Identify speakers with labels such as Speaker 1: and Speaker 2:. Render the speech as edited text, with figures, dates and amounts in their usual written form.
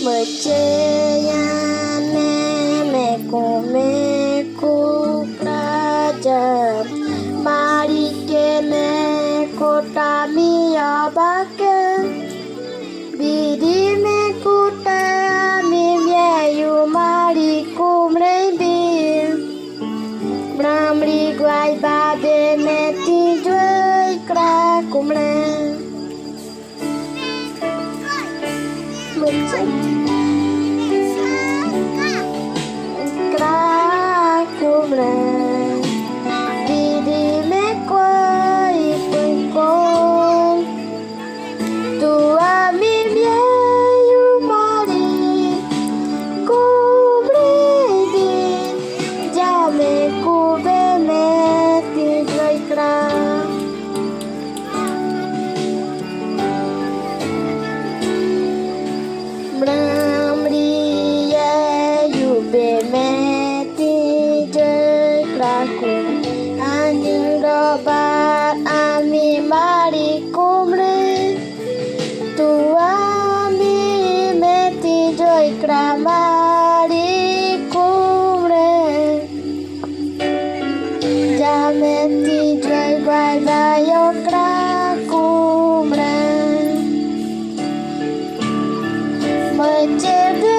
Speaker 1: Meceyane meku praja marikene kota miyabake bidi meku ta mimyayu marikum rebi Bramri guai babe meti juai krakum le Krakum le Didi me koi pengkon Tua mi yu mari Kumre di Jame kube meti juai krak Bramriya yube meti jai krakum Anjing dobat ami mari kumre Tua mi meti jai kramari kumre Jameti jai guai bayo krakumre Mecebe